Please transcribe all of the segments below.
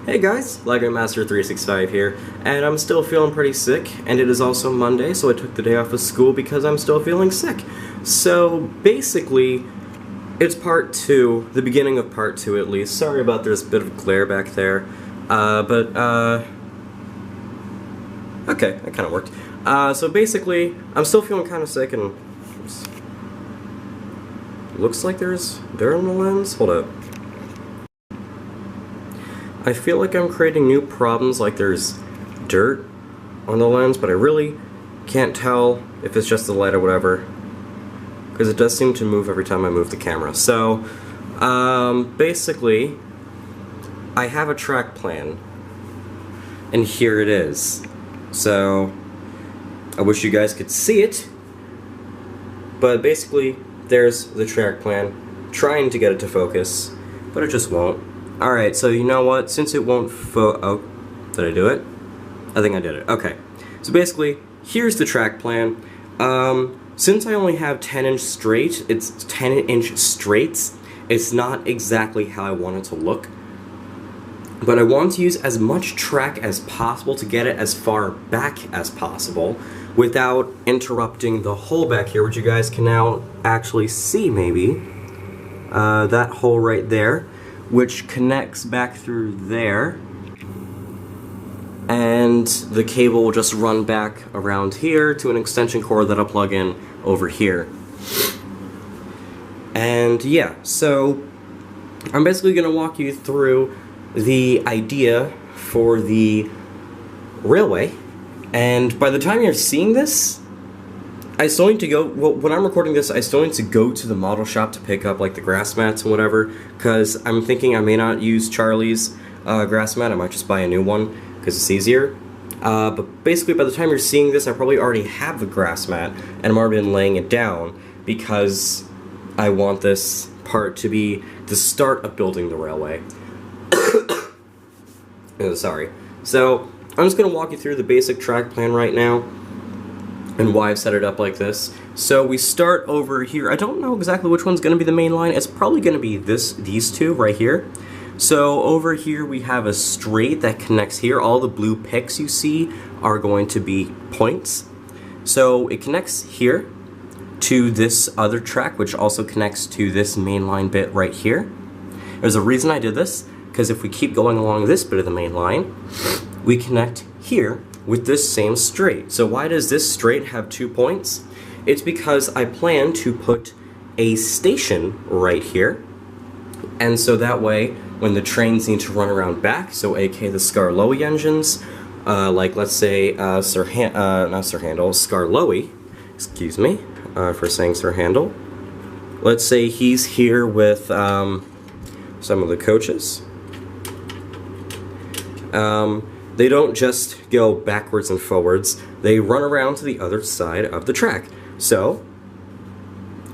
Hey guys, LEGO Master 365 here, and I'm still feeling pretty sick, and it is also Monday, so I took the day off of school because I'm still feeling sick. So basically, it's part 2, the beginning of part 2 at least. Sorry about there's a bit of glare back there, okay, that kind of worked. So basically, I'm still feeling kind of sick, and looks like there's dirt on the lens. Hold up. I feel like I'm creating new problems, like there's dirt on the lens, but I really can't tell if it's just the light or whatever, because it does seem to move every time I move the camera. So, basically, I have a track plan, and here it is. So, I wish you guys could see it, but basically, there's the track plan, trying to get it to focus, but it just won't. Alright, so you know what, since it won't oh, did I do it? I think I did it, okay. So basically, here's the track plan. Since I only have 10-inch straight, it's 10-inch straights, it's not exactly how I want it to look. But I want to use as much track as possible to get it as far back as possible without interrupting the hole back here, which you guys can now actually see maybe. That hole right there, which connects back through there, and the cable will just run back around here to an extension cord that I'll plug in over here. And yeah, so I'm basically going to walk you through the idea for the railway, and by the time you're seeing this, I still need to go, well, when I'm recording this, I still need to go to the model shop to pick up, like, the grass mats and whatever, because I'm thinking I may not use Charlie's grass mat, I might just buy a new one, because it's easier. But basically, by the time you're seeing this, I probably already have the grass mat, and I'm already been laying it down, because I want this part to be the start of building the railway. Oh, sorry. So, I'm just going to walk you through the basic track plan right now, and why I've set it up like this. So we start over here. I don't know exactly which one's going to be the main line. It's probably going to be these two right here. So over here we have a straight that connects here. All the blue picks you see are going to be points. So it connects here to this other track, which also connects to this main line bit right here. There's a reason I did this, because if we keep going along this bit of the main line, we connect here with this same straight. So why does this straight have 2 points? It's because I plan to put a station right here, and so that way when the trains need to run around back, so aka the Skarloey engines, like let's say Skarloey, excuse me for saying Sir Handel. Let's say he's here with some of the coaches. They don't just go backwards and forwards, they run around to the other side of the track. So,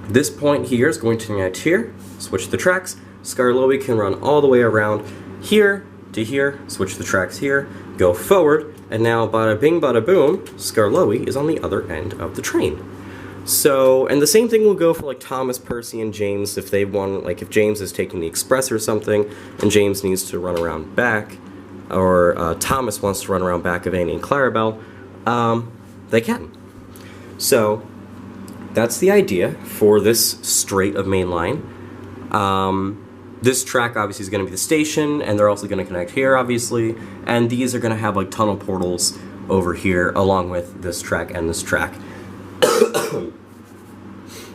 this point here is going to connect here, switch the tracks, Skarloey can run all the way around here to here, switch the tracks here, go forward, and now bada bing bada boom, Skarloey is on the other end of the train. So, and the same thing will go for like Thomas, Percy, and James if they want, like if James is taking the express or something, and James needs to run around back, or Thomas wants to run around back of Annie and Clarabelle, they can. So, that's the idea for this straight of main line. This track obviously is going to be the station, and they're also going to connect here, obviously, and these are going to have like tunnel portals over here, along with this track and this track.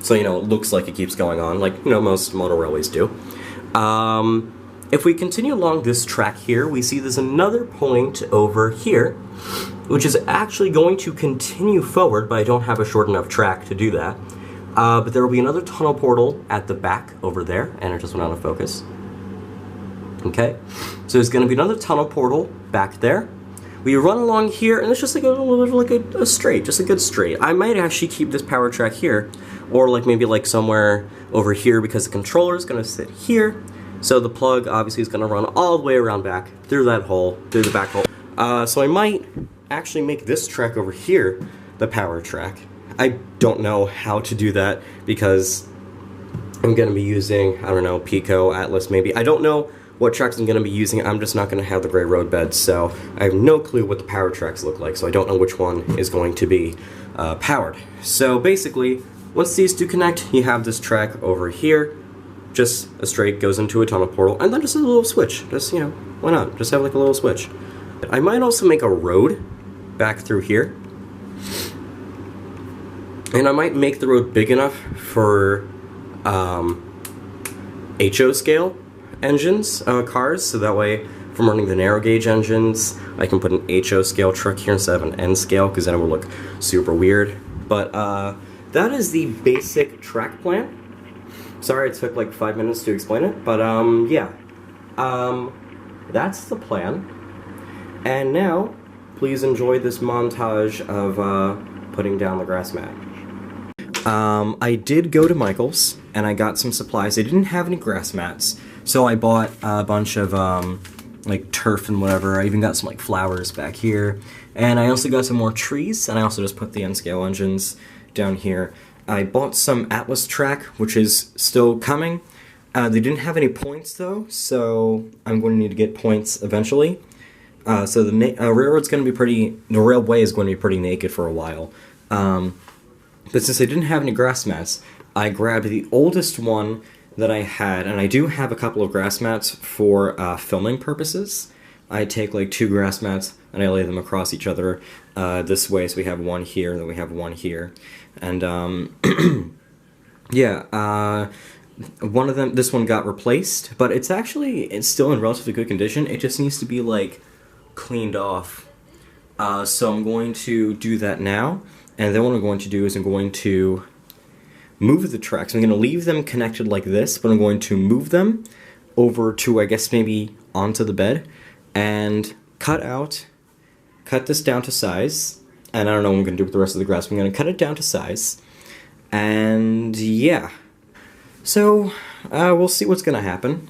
So, you know, it looks like it keeps going on, like, you know, most motor railways do. If we continue along this track here, we see there's another point over here, which is actually going to continue forward, but I don't have a short enough track to do that. But there will be another tunnel portal at the back over there, and it just went out of focus. Okay, so there's going to be another tunnel portal back there. We run along here, and it's just like a little bit like a straight, just a good straight. I might actually keep this power track here, or like maybe like somewhere over here, because the controller is going to sit here. So the plug obviously is going to run all the way around back, through that hole, through the back hole. So I might actually make this track over here the power track. I don't know how to do that, because I'm going to be using, I don't know, Pico, Atlas maybe. I don't know what tracks I'm going to be using. I'm just not going to have the gray road beds, so I have no clue what the power tracks look like, so I don't know which one is going to be powered. So basically, once these two connect, you have this track over here, just a straight goes into a tunnel portal, and then just a little switch. Just, you know, why not? Just have like a little switch. I might also make a road back through here. And I might make the road big enough for HO scale engines, cars, so that way if I'm running the narrow gauge engines, I can put an HO scale truck here instead of an N scale, because then it would look super weird. But that is the basic track plan. Sorry it took like 5 minutes to explain it, but yeah. That's the plan. And now, please enjoy this montage of putting down the grass mat. I did go to Michael's, and I got some supplies. They didn't have any grass mats, so I bought a bunch of, like, turf and whatever. I even got some, like, flowers back here. And I also got some more trees, and I also just put the N-scale engines down here. I bought some Atlas track, which is still coming. They didn't have any points, though, so I'm going to need to get points eventually. So the railroad's going to be the railway is going to be pretty naked for a while. But since I didn't have any grass mats, I grabbed the oldest one that I had, and I do have a couple of grass mats for filming purposes. I take like 2 grass mats and I lay them across each other this way, so we have one here and then we have one here. And yeah, one of them, this one got replaced, but it's still in relatively good condition. It just needs to be like cleaned off. So I'm going to do that now. And then what I'm going to do is I'm going to move the tracks. I'm going to leave them connected like this, but I'm going to move them over to, I guess, maybe onto the bed, and cut this down to size. And I don't know what I'm going to do with the rest of the grass. I'm going to cut it down to size. And yeah. So, we'll see what's going to happen.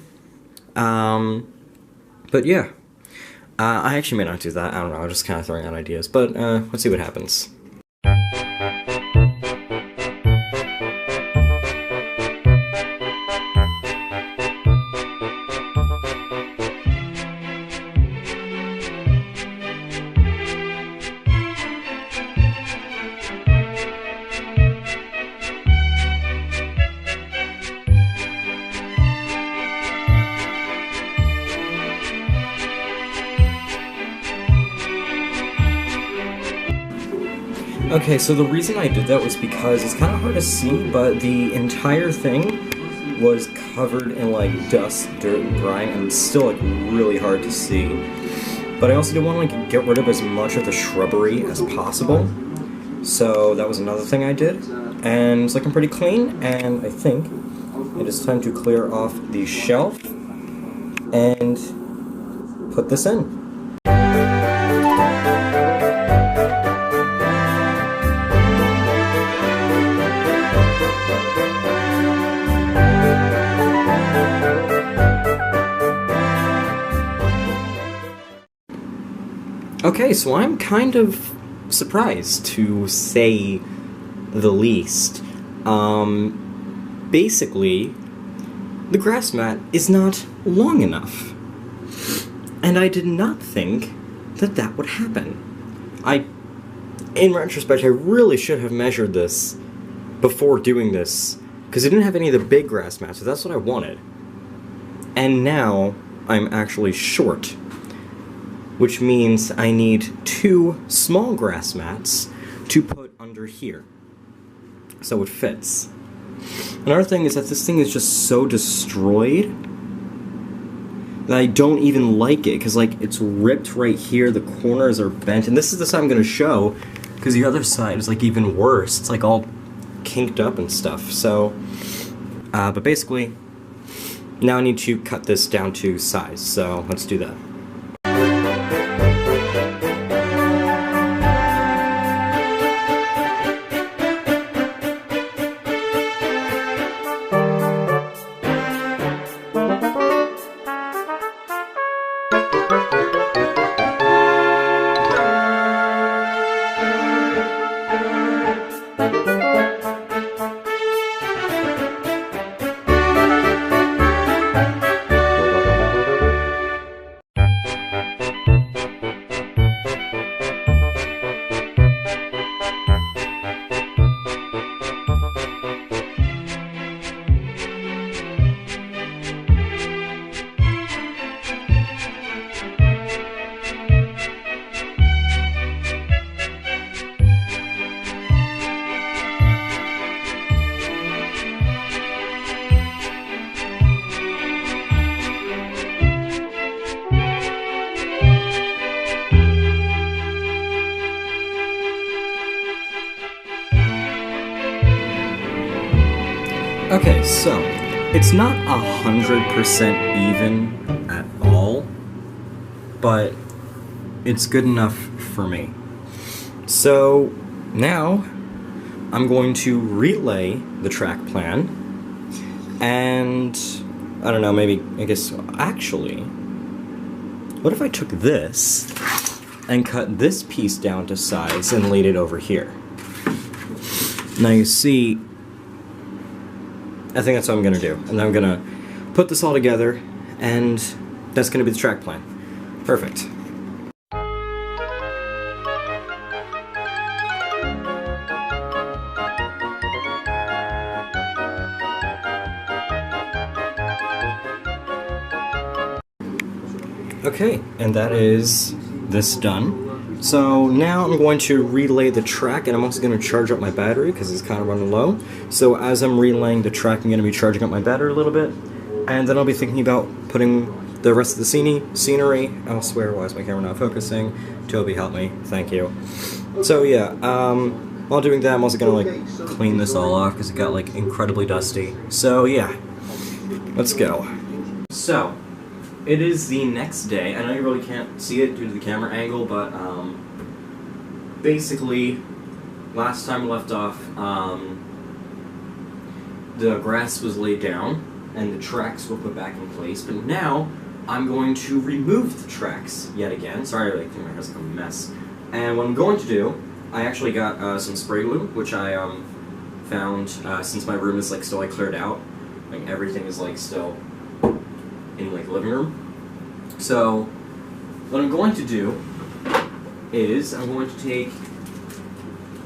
But yeah. I actually may not do that. I don't know. I'm just kind of throwing out ideas. But let's see what happens. Okay, so the reason I did that was because it's kind of hard to see, but the entire thing was covered in like dust, dirt, and grime, and it's still like really hard to see. But I also didn't want to like get rid of as much of the shrubbery as possible, so that was another thing I did. And it's looking pretty clean, and I think it is time to clear off the shelf and put this in. Okay, so I'm kind of surprised, to say the least. Basically, the grass mat is not long enough. And I did not think that that would happen. In retrospect, I really should have measured this before doing this, because I didn't have any of the big grass mats, so that's what I wanted. And now, I'm actually short, which means I need 2 small grass mats to put under here, so it fits. Another thing is that this thing is just so destroyed that I don't even like it, because like it's ripped right here, the corners are bent, and this is the side I'm going to show, because the other side is like even worse. It's like all kinked up and stuff. So, but basically, now I need to cut this down to size, so let's do that. Okay, so it's not 100% even at all, but it's good enough for me. So now I'm going to relay the track plan, and I don't know, maybe, I guess, actually, what if I took this and cut this piece down to size and laid it over here? Now you see, I think that's what I'm gonna do. And I'm gonna put this all together, and that's gonna be the track plan. Perfect. Okay, and that is this done. So now I'm going to relay the track, and I'm also going to charge up my battery because it's kind of running low. So as I'm relaying the track, I'm going to be charging up my battery a little bit, and then I'll be thinking about putting the rest of the scenery elsewhere. Why is my camera not focusing? Toby, help me. Thank you. So yeah, while doing that, I'm also going to like clean this all off because it got like incredibly dusty. So yeah, let's go. So it is the next day. I know you really can't see it due to the camera angle, but basically, last time we left off, the grass was laid down and the tracks were put back in place, but now I'm going to remove the tracks yet again. Sorry, I think my hair's like a mess. And what I'm going to do, I actually got some spray glue, which I found since my room is like still like cleared out. Like everything is like still in like the living room. So what I'm going to do is I'm going to take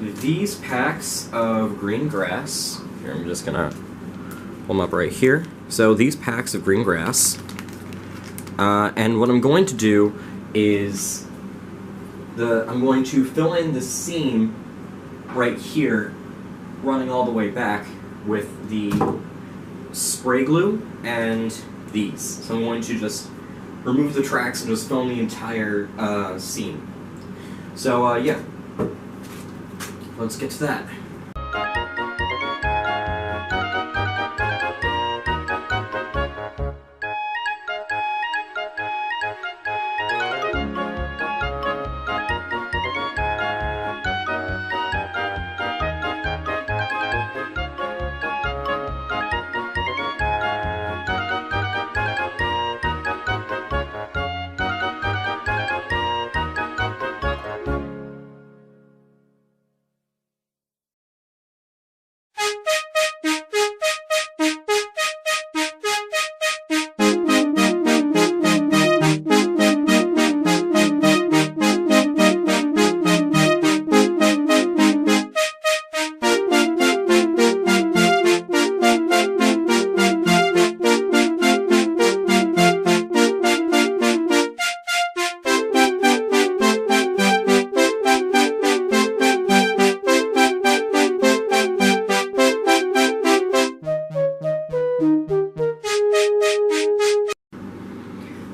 these packs of green grass. Here, I'm just gonna hold them up right here. So these packs of green grass, and what I'm going to do is I'm going to fill in the seam right here, running all the way back with the spray glue and these. So I'm going to just remove the tracks and just fill in the entire seam. So yeah, let's get to that.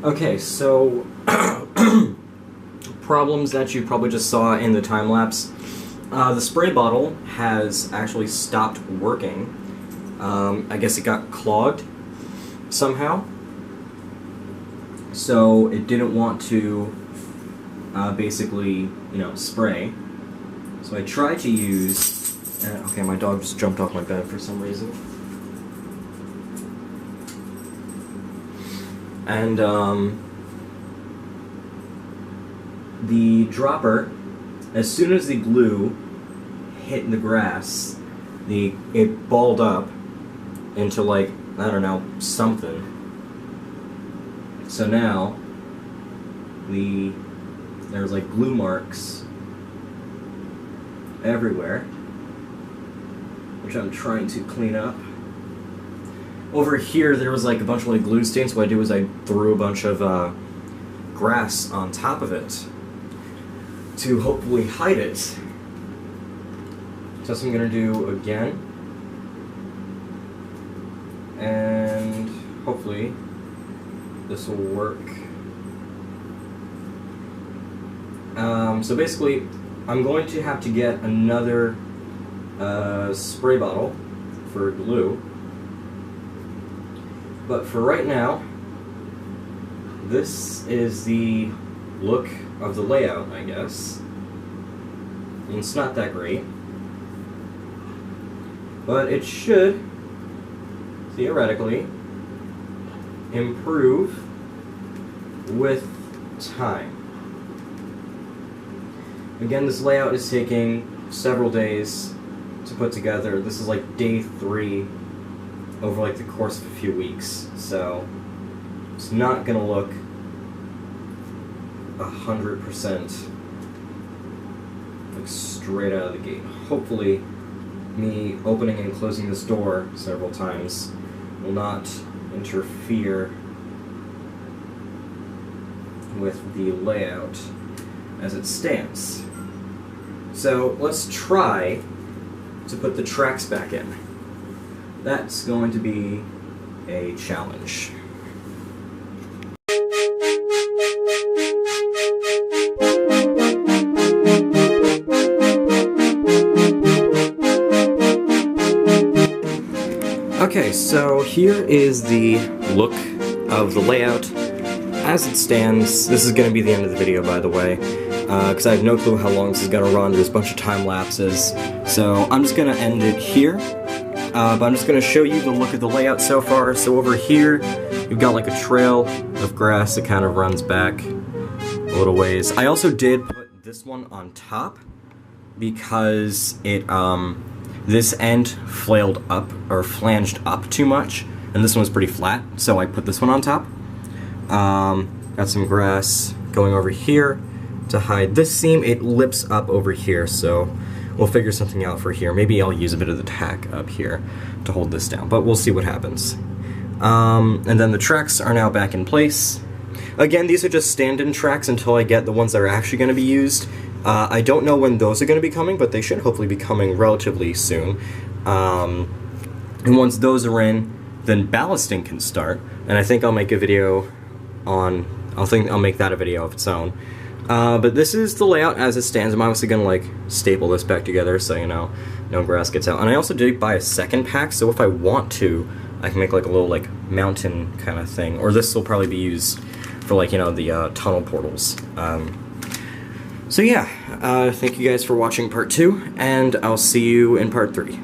Okay, so problems that you probably just saw in the time lapse. The spray bottle has actually stopped working. I guess it got clogged somehow. So it didn't want to basically, spray. So I tried to use... okay, my dog just jumped off my bed for some reason. And the dropper, as soon as the glue hit the grass, it balled up into like, I don't know, something. So now there's like glue marks everywhere, which I'm trying to clean up. Over here, there was like a bunch of like glue stains. What I did was I threw a bunch of grass on top of it to hopefully hide it. So that's what I'm gonna do again, and hopefully this will work. So basically, I'm going to have to get another spray bottle for glue. But for right now, this is the look of the layout, I guess. And it's not that great, but it should, theoretically, improve with time. Again, this layout is taking several days to put together. This is like day 3 over like the course of a few weeks, so it's not gonna look 100% like straight out of the gate. Hopefully, me opening and closing this door several times will not interfere with the layout as it stands. So let's try to put the tracks back in. That's going to be a challenge. Okay, so here is the look of the layout as it stands. This is going to be the end of the video, by the way, because I have no clue how long this is going to run. There's a bunch of time lapses, so I'm just going to end it here. But I'm just going to show you the look of the layout so far. So over here, you've got like a trail of grass that kind of runs back a little ways. I also did put this one on top because it, this end flailed up, or flanged up too much, and this one was pretty flat, so I put this one on top. Got some grass going over here to hide this seam. It lips up over here, so we'll figure something out for here. Maybe I'll use a bit of the tack up here to hold this down, but we'll see what happens. And then the tracks are now back in place. Again, these are just stand-in tracks until I get the ones that are actually going to be used. I don't know when those are going to be coming, but they should hopefully be coming relatively soon. And once those are in, then ballasting can start, and I think I'll make a video on, I'll make that a video of its own. But this is the layout as it stands. I'm obviously gonna like staple this back together so, you know, no grass gets out. And I also did buy a second pack, so if I want to, I can make like a little like mountain kind of thing. Or this will probably be used for like, you know, the tunnel portals. So yeah, thank you guys for watching part 2, and I'll see you in part 3.